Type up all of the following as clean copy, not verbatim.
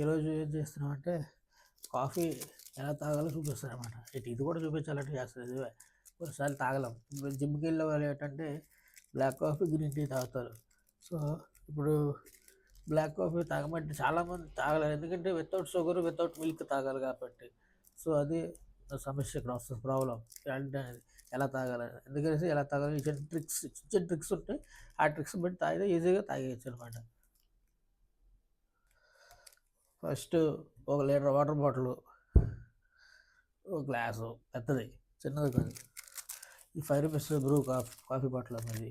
ఈరోజు ఏం చేస్తున్నామంటే కాఫీ ఎలా తాగాలో చూపిస్తానమాట. ఇది కూడా చూపించాలంటే చేస్తుంది ఇదివే. ఒకసారి తాగలేం. ఇప్పుడు జిమ్కి వెళ్ళే వాళ్ళు ఏంటంటే బ్లాక్ కాఫీ, గ్రీన్ టీ తాగుతారు. సో ఇప్పుడు బ్లాక్ కాఫీ తాగమంటే చాలామంది తాగలేరు, ఎందుకంటే వితౌట్ షుగర్, వితౌట్ మిల్క్ తాగాలి కాబట్టి. సో అది సమస్య ఇక్కడ వస్తుంది, ప్రాబ్లం అంటే ఎలా తాగాలని. ఎందుకనేసి ఎలా తాగాలి చిన్న ట్రిక్స్ ఉంటాయి. ఆ ట్రిక్స్ బట్టి తాగితే ఈజీగా తాగేయచ్చు అనమాట. ఫస్ట్ ఒక లీటర్ వాటర్ బాటిల్, ఒక గ్లాసు పెద్దది, చిన్నది కాదు. ఈ 5 రూపీస్ బ్రూ కాఫీ బాటిల్ అనేది.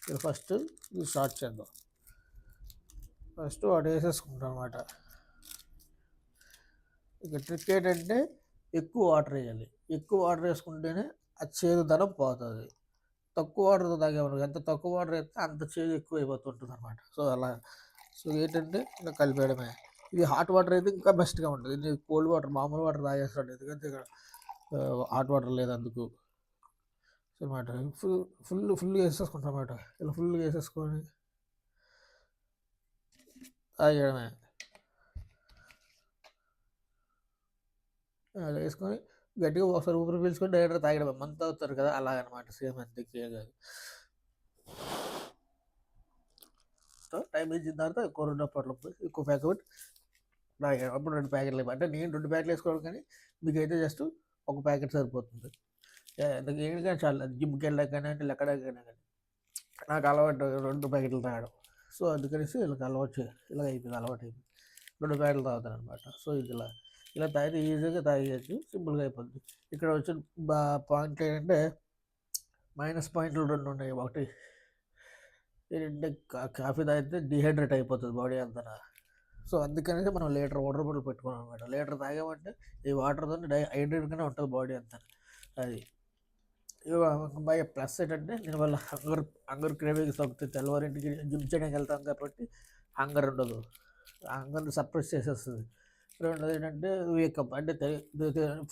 ఇది ఫస్ట్ ఇది స్టార్ట్ చేద్దాం. ఫస్ట్ వాటి వేసేసుకుంటాం అనమాట. ఇక ట్రిక్ ఏంటంటే ఎక్కువ వాటర్ వేయాలి. ఎక్కువ వాటర్ వేసుకుంటేనే ఆ చేదుదనం పోతుంది. తక్కువ వాటర్తో తాగేవారు, ఎంత తక్కువ వాటర్ వేస్తే అంత చేదు ఎక్కువ అయిపోతుంటుంది అనమాట. సో అలా. సో ఏంటంటే ఇంకా కలిపేయడమే. ఇది హాట్ వాటర్ అయితే ఇంకా బెస్ట్గా ఉంటుంది. ఇది కోల్డ్ వాటర్, మామూలు వాటర్ తాగేస్తాడు, ఎందుకంటే ఇక్కడ హాట్ వాటర్ లేదు అందుకు అనమాట. ఫుల్ వేసేసుకుంటాం అన్నమాట. ఇలా ఫుల్ వేసేసుకొని తాగడమే. అలా వేసుకొని గట్టిగా ఒకసారి ఊపిరి పీల్చుకొని డైరెక్ట్గా తాగడమే. మంత్ అవుతారు కదా, అలాగనమాట. సేమ్ అంతే కాదు. సో టైం ఇచ్చిన తర్వాత ఎక్కువ 2 అప్పట్లో ఎక్కువ ప్యాకెట్ తాగాను. అప్పుడు 2 ప్యాకెట్లు అంటే నేను 2 ప్యాకెట్లు వేసుకోవడం, కానీ మీకైతే జస్ట్ ఒక ప్యాకెట్ సరిపోతుంది. ఎందుకంటే చాలా జిమ్కి వెళ్ళాక కానీ అంటే ఎక్కడికైనా కానీ నాకు అలవాటు 2 ప్యాకెట్లు తాగడం. సో అందుకనేసి ఇలా అయిపోయింది, అలవాటు అయిపోయింది. 2 ప్యాకెట్లు తాగుతాను అనమాట. సో ఇది ఇలా తాగితే ఈజీగా తాగేయచ్చు, సింపుల్గా అయిపోద్ది. ఇక్కడ వచ్చిన పాయింట్ ఏంటంటే మైనస్ పాయింట్లు 2 ఉన్నాయి. ఒకటి ఏంటంటే కాఫీ తాగితే డిహైడ్రేట్ అయిపోతుంది బాడీ అంతా. సో అందుకనేసి మనం లీటర్ వాటర్ బాటిల్ పెట్టుకున్నాం అనమాట. లీటర్ తాగామంటే ఈ వాటర్తో హైడ్రేట్గానే ఉంటుంది బాడీ అంతా. అది బాగా ప్లస్ ఏంటంటే దీనివల్ల హంగర్ క్రేవింగ్స్ అవుతుంది. తెల్లవారింటికి జిమ్ చేయడానికి వెళ్తాం కాబట్టి హంగర్ ఉండదు, హంగర్ని సప్రెస్ చేసేస్తుంది. రెండోది ఏంటంటే వేకప్ అంటే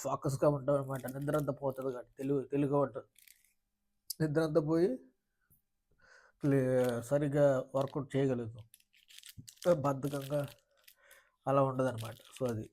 ఫోకస్గా ఉంటాం అనమాట. నిద్ర అంతా పోతుంది కాబట్టి తెలుగుగా ఉంటుంది. నిద్ర అంతా పోయి సరిగ్గా వర్కౌట్ చేయగలుగుతాం, బద్ధకంగా అలా ఉండదు అనమాట. సో అది